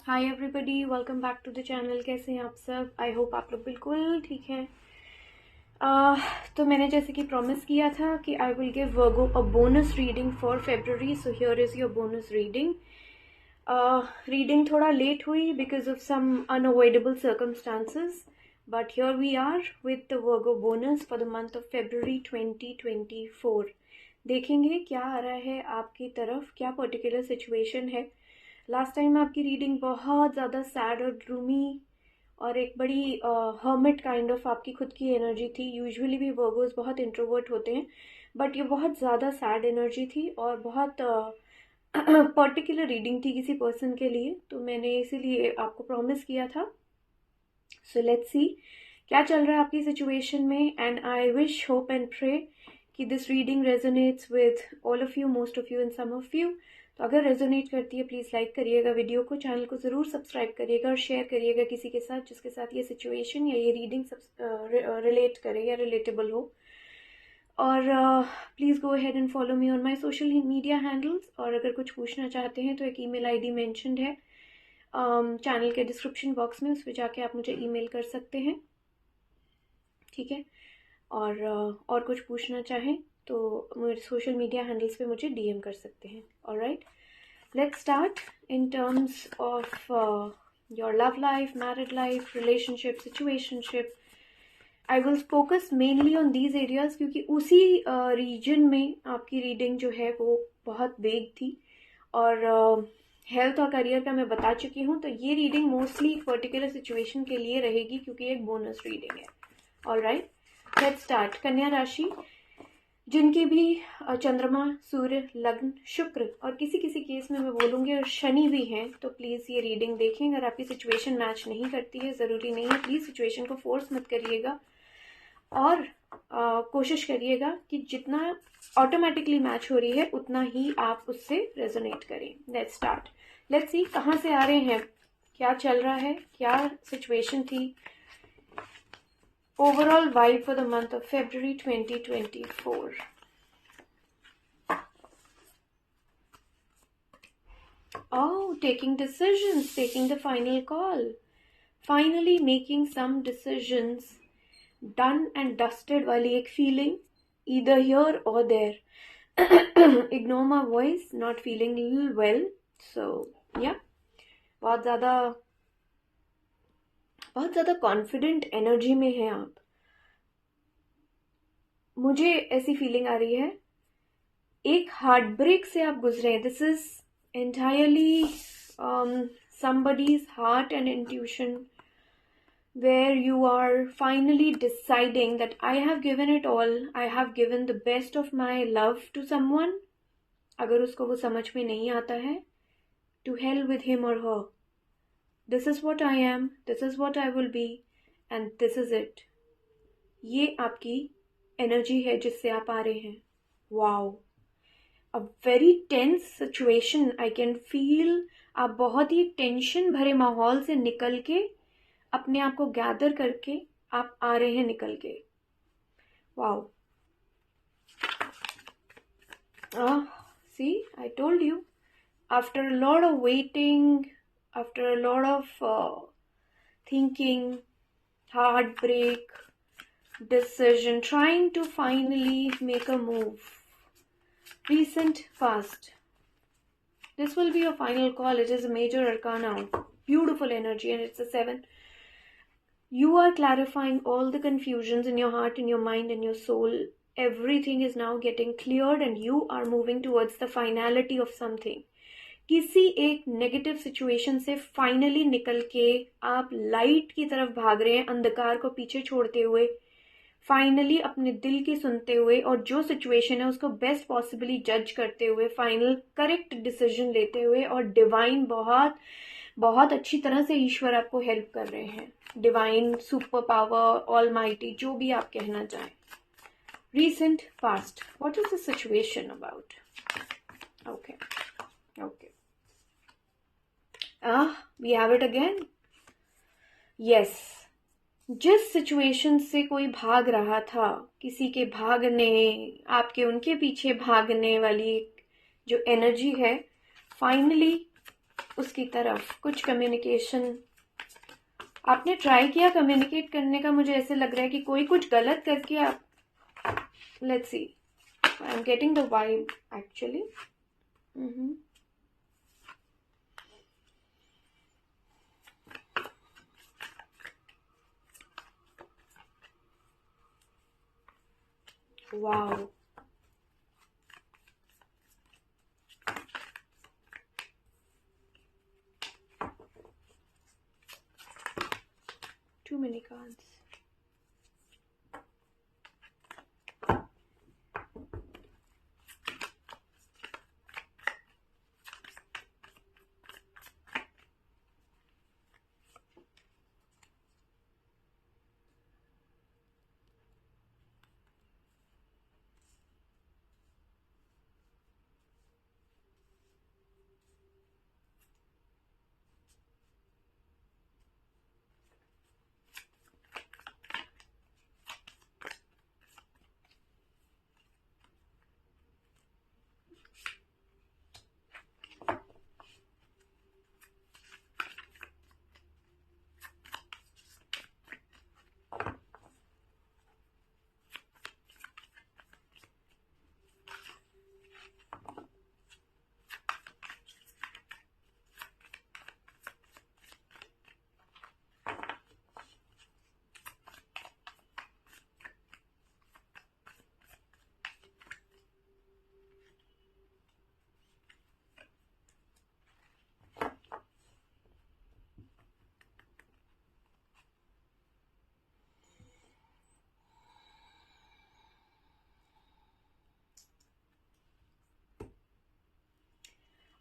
Hi everybody, welcome back to the channel. कैसे हैं आप सब? आई होप आप लोग बिल्कुल ठीक हैं। तो मैंने जैसे कि प्रॉमिस किया था कि I will give Virgo a bonus reading for February, so here is your bonus reading. Reading थोड़ा लेट हुई because of some unavoidable circumstances, but here we are with the Virgo bonus for the month of February 2024। देखेंगे क्या आ रहा है आपकी तरफ, क्या पर्टिकुलर सिचुएशन है। लास्ट टाइम आपकी रीडिंग बहुत ज़्यादा सैड और ग्रूमी और एक बड़ी हर्मिट काइंड ऑफ आपकी खुद की एनर्जी थी। यूजुअली भी वर्गोस बहुत इंट्रोवर्ट होते हैं, बट ये बहुत ज़्यादा सैड एनर्जी थी और बहुत पर्टिकुलर रीडिंग थी किसी पर्सन के लिए, तो मैंने इसीलिए आपको प्रॉमिस किया था। सो लेट्स सी क्या चल रहा है आपकी सिचुएशन में, and I wish, hope and pray कि this reading resonates with all of you, most of you and some of you. तो अगर रेजोनेट करती है प्लीज़ लाइक करिएगा वीडियो को, चैनल को ज़रूर सब्सक्राइब करिएगा और शेयर करिएगा किसी के साथ जिसके साथ ये सिचुएशन या ये रीडिंग रिलेट करे या रिलेटेबल हो। और please go ahead and follow me on my social media handles. और अगर कुछ पूछना चाहते हैं तो एक ईमेल आईडी मेंशन्ड है चैनल के डिस्क्रिप्शन बॉक्स में, उस पर जाके आप मुझे ईमेल कर सकते हैं, ठीक है। और कुछ पूछना चाहें तो मेरे सोशल मीडिया हैंडल्स पे मुझे डीएम कर सकते हैं। Alright, let's start in terms of your love life, married life, relationship, situationship. I will focus mainly on these areas क्योंकि उसी रीजन में आपकी रीडिंग जो है वो बहुत वेग थी। और हेल्थ और करियर का मैं बता चुकी हूँ, तो ये रीडिंग मोस्टली एक पर्टिकुलर सिचुएशन के लिए रहेगी क्योंकि एक बोनस रीडिंग है। Alright, let's start. कन्या राशि, जिनकी भी चंद्रमा, सूर्य, लग्न, शुक्र और किसी किसी केस में मैं बोलूँगी और शनि भी हैं, तो प्लीज़ ये रीडिंग देखें। अगर आपकी सिचुएशन मैच नहीं करती है, ज़रूरी नहीं है, प्लीज़ सिचुएशन को फोर्स मत करिएगा और कोशिश करिएगा कि जितना ऑटोमेटिकली मैच हो रही है उतना ही आप उससे रेजोनेट करें। Let's start. लेट्स सी कहाँ से आ रहे हैं, क्या चल रहा है, क्या सिचुएशन थी। Overall vibe for the month of February 2024. Oh, taking decisions, taking the final call. Finally making some decisions. Done and dusted वाली एक feeling, either here or there. Ignore my voice, not feeling well. So, yeah. बहुत ज़्यादा confident energy में हैं आप। मुझे ऐसी feeling आ रही है एक हार्ट ब्रेक से आप गुजरे हैं। This is entirely somebody's heart and intuition where you are finally deciding that I have given it all, I have given the best of my love to someone. अगर उसको वो समझ में नहीं आता है, to hell with him or her. This is what I am, this is what I will be, and this is it. ये आपकी एनर्जी है जिससे आप आ रहे हैं। Wow, a very tense situation I can feel. आप बहुत ही टेंशन भरे माहौल से निकल के अपने आप को गैदर करके आप आ रहे हैं निकल के। Wow, see I told you, after a lot of waiting, after a lot of thinking, heartbreak, decision, trying to finally make a move. Recent past. This will be your final call. It is a major arcana. Beautiful energy, and it's a 7. You are clarifying all the confusions in your heart, in your mind, in your soul. Everything is now getting cleared and you are moving towards the finality of something. किसी एक negative situation से finally निकल के आप light की तरफ भाग रहे हैं, अंधकार को पीछे छोड़ते हुए, फाइनली अपने दिल की सुनते हुए और जो सिचुएशन है उसको बेस्ट पॉसिबली जज करते हुए, फाइनल करेक्ट डिसीजन लेते हुए, और डिवाइन बहुत बहुत अच्छी तरह से ईश्वर आपको हेल्प कर रहे हैं। डिवाइन, सुपर पावर, ऑलमाइटी, जो भी आप कहना चाहें। Recent past, what is the situation about? Okay okay, we have it again. Yes, जिस सिचुएशन से कोई भाग रहा था, किसी के भागने, आपके उनके पीछे भागने वाली जो एनर्जी है, फाइनली उसकी तरफ कुछ कम्युनिकेशन आपने ट्राई किया कम्युनिकेट करने का। मुझे ऐसे लग रहा है कि कोई कुछ गलत करके आप, let's see, I am getting the vibe actually. Wow, too many cards.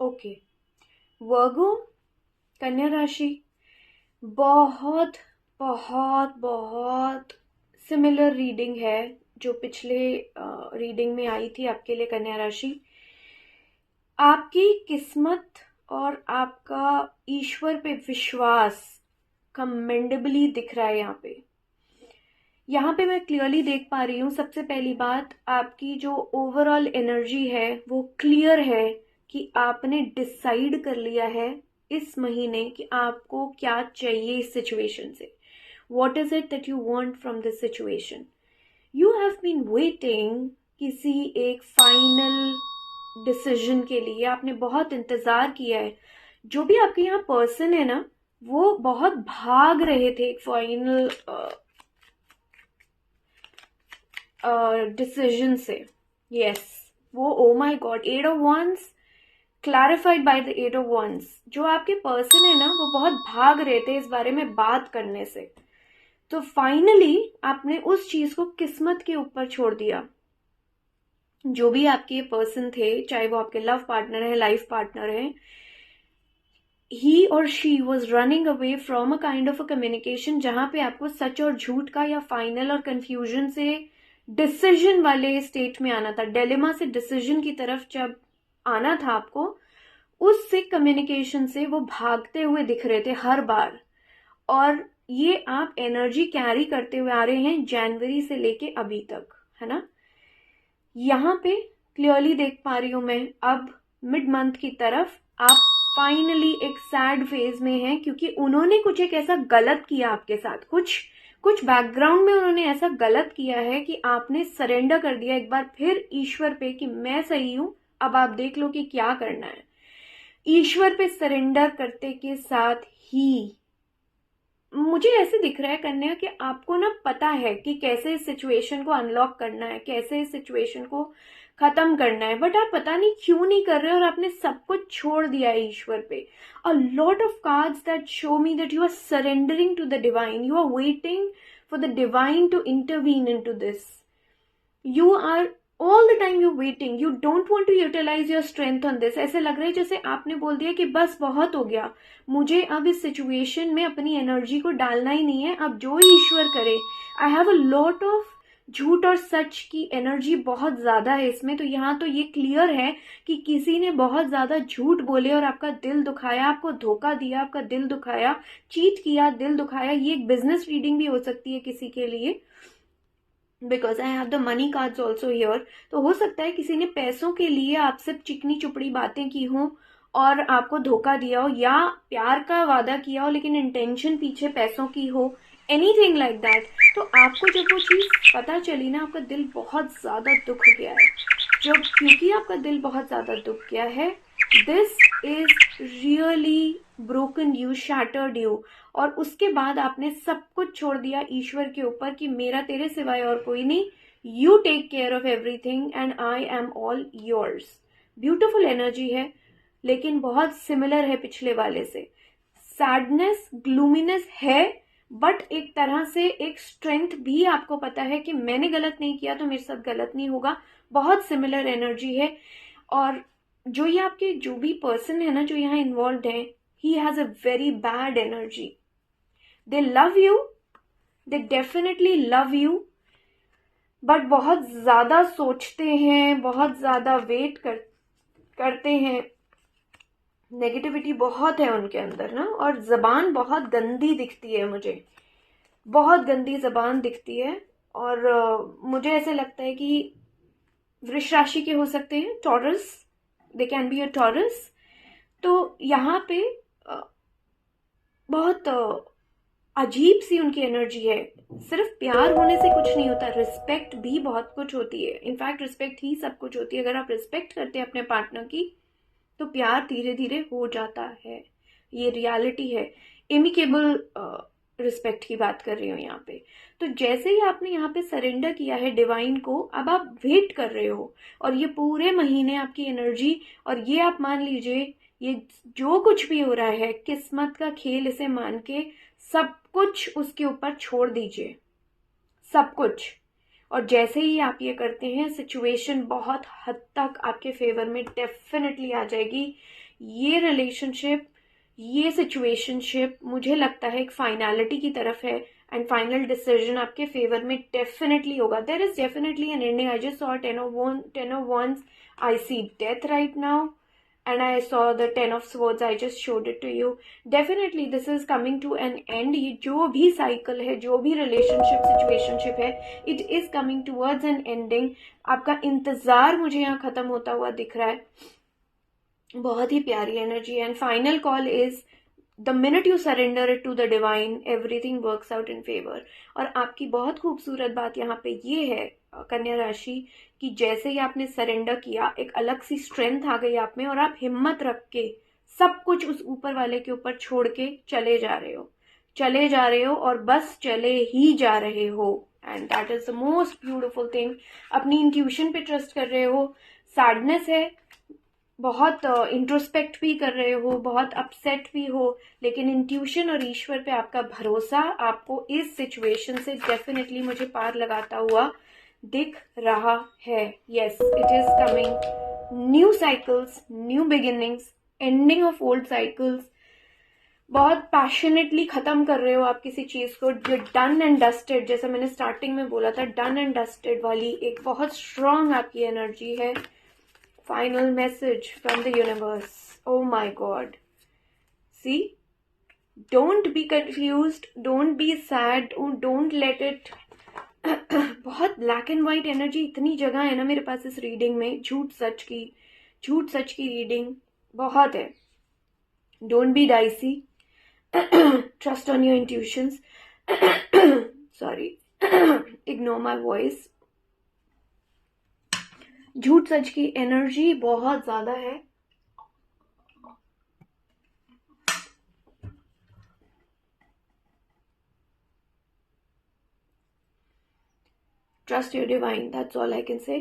Okay, Virgo, कन्या राशि, बहुत बहुत बहुत सिमिलर रीडिंग है जो पिछले रीडिंग में आई थी आपके लिए कन्या राशि। आपकी किस्मत और आपका ईश्वर पे विश्वास कमेंडेबली दिख रहा है यहाँ पे मैं क्लियरली देख पा रही हूँ। सबसे पहली बात, आपकी जो ओवरऑल एनर्जी है वो क्लियर है कि आपने डिसाइड कर लिया है इस महीने कि आपको क्या चाहिए इस सिचुएशन से। What is it that you want from this situation? You have been waiting किसी एक फाइनल डिसीजन के लिए। आपने बहुत इंतजार किया है। जो भी आपके यहाँ पर्सन है ना, वो बहुत भाग रहे थे एक फाइनल डिसीजन से। यस, वो, oh my God, 8 of wands clarified by the 8 of wands. जो आपके पर्सन है ना, वो बहुत भाग रहे थे इस बारे में बात करने से। तो फाइनली आपने उस चीज को किस्मत के ऊपर छोड़ दिया। जो भी आपके पर्सन थे, चाहे वो आपके लव पार्टनर है, लाइफ पार्टनर है, he or she was running away from a kind of a communication जहां पे आपको सच और झूठ का या फाइनल और कंफ्यूजन से डिसीजन वाले स्टेट में आना था। डिलेमा से डिसीजन की तरफ जब आना था आपको, उससे कम्युनिकेशन से वो भागते हुए दिख रहे थे हर बार। और ये आप एनर्जी कैरी करते हुए आ रहे हैं जनवरी से लेके अभी तक, है ना। यहाँ पे क्लियरली देख पा रही हूं मैं, अब मिड मंथ की तरफ आप फाइनली एक सैड फेज में हैं, क्योंकि उन्होंने कुछ एक ऐसा गलत किया आपके साथ। कुछ बैकग्राउंड में उन्होंने ऐसा गलत किया है कि आपने सरेंडर कर दिया एक बार फिर ईश्वर पे कि मैं सही हूं, अब आप देख लो कि क्या करना है। ईश्वर पे सरेंडर करते के साथ ही मुझे ऐसे दिख रहा है कन्या कि आपको ना पता है कि कैसे इस सिचुएशन को अनलॉक करना है, कैसे इस सिचुएशन को खत्म करना है, बट आप पता नहीं क्यों नहीं कर रहे और आपने सब कुछ छोड़ दिया है ईश्वर पे। A lot of cards that show me that you are surrendering to the divine, you are waiting for the divine to intervene in to this. You are all the time you waiting, you don't want to utilise your strength on this. ऐसे लग रहा है जैसे आपने बोल दिया कि बस बहुत हो गया, मुझे अब इस सिचुएशन में अपनी एनर्जी को डालना ही नहीं है, अब जो ईश्वर करे। I have a lot of झूठ और सच की एनर्जी बहुत ज्यादा है इसमें। तो यहाँ तो ये क्लियर है कि किसी ने बहुत ज्यादा झूठ बोले और आपका दिल दुखाया, आपको धोखा दिया, आपका दिल दुखाया, चीट किया, दिल दुखाया। ये एक बिजनेस रीडिंग भी हो सकती है किसी के लिए, because I have the money cards also here. तो हो सकता है किसी ने पैसों के लिए आपसे चिकनी चुपड़ी बातें की हों और आपको धोखा दिया हो, या प्यार का वादा किया हो लेकिन इंटेंशन पीछे पैसों की हो, एनीथिंग लाइक दैट, तो आपको जब वो चीज़ पता चली ना, आपका दिल बहुत ज़्यादा दुख गया है। जब क्योंकि आपका दिल बहुत ज़्यादा दुख गया है, this is really broken you, shattered you, और उसके बाद आपने सब कुछ छोड़ दिया ईश्वर के ऊपर कि मेरा तेरे सिवाय और कोई नहीं, you take care of everything and I am all yours. Beautiful energy है, लेकिन बहुत सिमिलर है पिछले वाले से। सैडनेस, ग्लूमीनेस है, बट एक तरह से एक स्ट्रेंथ भी आपको पता है कि मैंने गलत नहीं किया तो मेरे साथ गलत नहीं होगा। बहुत सिमिलर एनर्जी है। और जो ये आपके जो भी पर्सन है ना जो यहाँ इन्वॉल्व है, he has a very bad energy. They love you, they definitely love you, but बहुत ज्यादा सोचते हैं, बहुत ज्यादा वेट करते हैं। नेगेटिविटी बहुत है उनके अंदर ना, और जबान बहुत गंदी दिखती है मुझे, बहुत गंदी जबान दिखती है। और मुझे ऐसे लगता है कि वृष राशि के हो सकते हैं, taurus, they can be a Taurus. तो यहाँ पे बहुत अजीब सी उनकी एनर्जी है। सिर्फ प्यार होने से कुछ नहीं होता, रिस्पेक्ट भी बहुत कुछ होती है। इनफैक्ट रिस्पेक्ट ही सब कुछ होती है। अगर आप रिस्पेक्ट करते हैं अपने पार्टनर की, तो प्यार धीरे धीरे हो जाता है। ये रियलिटी है। इमिकेबल रिस्पेक्ट की बात कर रही हूँ यहाँ पे। तो जैसे ही आपने यहाँ पे सरेंडर किया है डिवाइन को, अब आप वेट कर रहे हो, और ये पूरे महीने आपकी एनर्जी, और ये आप मान लीजिए ये जो कुछ भी हो रहा है किस्मत का खेल इसे मान के, सब कुछ उसके ऊपर छोड़ दीजिए, सब कुछ। और जैसे ही आप ये करते हैं, सिचुएशन बहुत हद तक आपके फेवर में डेफिनेटली आ जाएगी। ये रिलेशनशिप, ये सिचुएशनशिप मुझे लगता है एक फाइनलिटी की तरफ है, एंड फाइनल डिसीजन आपके फेवर में डेफिनेटली होगा। There is definitely an ending. I just saw 10 of wands, I see death right now, and I saw the 10 of swords. I just showed it to you. Definitely this is coming to an end. ये जो भी cycle है, जो भी relationship situationship है, it is coming towards an ending. आपका इंतजार मुझे यहाँ खत्म होता हुआ दिख रहा है। बहुत ही प्यारी energy. And final call is the minute you surrender it to the divine, everything works out in favour. और आपकी बहुत खूबसूरत बात यहाँ पे ये है कन्या राशि, कि जैसे ही आपने सरेंडर किया, एक अलग सी स्ट्रेंथ आ गई आप में, और आप हिम्मत रख के सब कुछ उस ऊपर वाले के ऊपर छोड़ के चले जा रहे हो, चले जा रहे हो, और बस चले ही जा रहे हो। And that is the most beautiful thing. अपनी इंट्यूशन पे ट्रस्ट कर रहे हो। सैडनेस है, बहुत इंट्रोस्पेक्ट भी कर रहे हो, बहुत अपसेट भी हो, लेकिन इंट्यूशन और ईश्वर पे आपका भरोसा आपको इस सिचुएशन से डेफिनेटली मुझे पार लगाता हुआ दिख रहा है। Yes, it is coming new cycles, new beginnings, ending of old cycles. बहुत पैशनेटली खत्म कर रहे हो आप किसी चीज को। जो डन एंड डस्टेड, जैसा मैंने स्टार्टिंग में बोला था, डन एंड डस्टेड वाली एक बहुत स्ट्रांग आपकी एनर्जी है। Final message from the universe. Oh my God. See? Don't be confused. Don't be sad. Don't let it. बहुत ब्लैक एंड वाइट एनर्जी इतनी जगह है ना मेरे पास इस रीडिंग में। झूठ सच की रीडिंग बहुत है। Don't be dicey. Trust on your intuitions. Sorry. Ignore my voice. झूठ सच की एनर्जी बहुत ज्यादा है। Trust your divine, that's all I can say.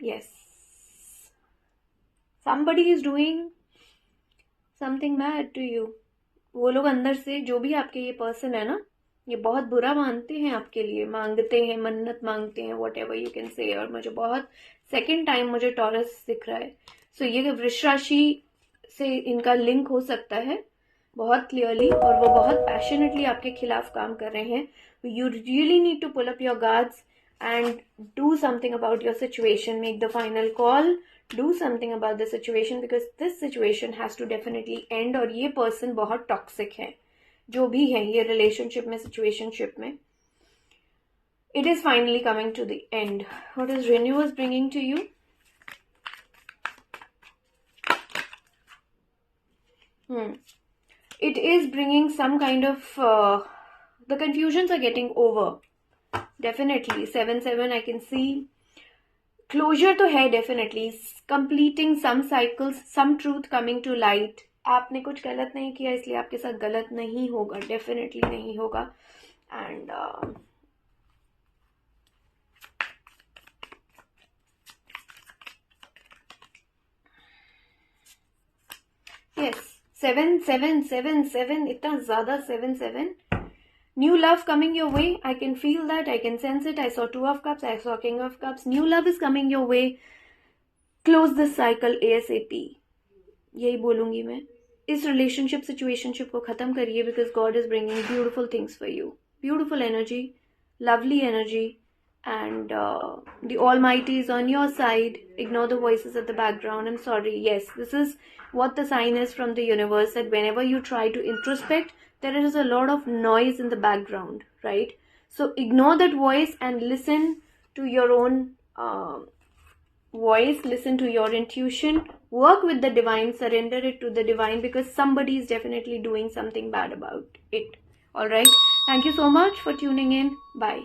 Yes, somebody is doing something bad to you. वो लोग अंदर से, जो भी आपके ये पर्सन है ना, ये बहुत बुरा मानते हैं आपके लिए, मांगते हैं, मन्नत मांगते हैं, what ever you can say. और मुझे बहुत सेकेंड टाइम मुझे टॉरस दिख रहा है। सो ये वृष राशि से इनका लिंक हो सकता है बहुत क्लियरली, और वो बहुत पैशनेटली आपके खिलाफ काम कर रहे हैं। You really need to pull up your guards and do something about your situation, make the final call, do something about the situation, because this situation has to definitely end. और ये person बहुत toxic है, जो भी है ये relationship में, situationship में। It is finally coming to the end. What is universe bringing to you? It is bringing some kind of the confusions are getting over. Definitely 7-7 I can see. Closure तो है definitely. Completing some cycles, some truth coming to light. आपने कुछ गलत नहीं किया इसलिए आपके साथ गलत नहीं होगा. Definitely नहीं होगा. And yes, 7-7-7-7 इतना ज़्यादा 7-7. New love coming your way. I can feel that. I can sense it. I saw 2 of cups. I saw king of cups. New love is coming your way. Close this cycle ASAP. यही बोलूँगी मैं. इस relationship situationship को ख़त्म करिए because God is bringing beautiful things for you. Beautiful energy, lovely energy, and the Almighty is on your side. Ignore the voices at the background. I'm sorry. Yes, this is what the sign is from the universe, that whenever you try to introspect, there is a lot of noise in the background, right? So ignore that voice and listen to your own voice, listen to your intuition, work with the divine, surrender it to the divine, because somebody is definitely doing something bad about it. All right. Thank you so much for tuning in. Bye.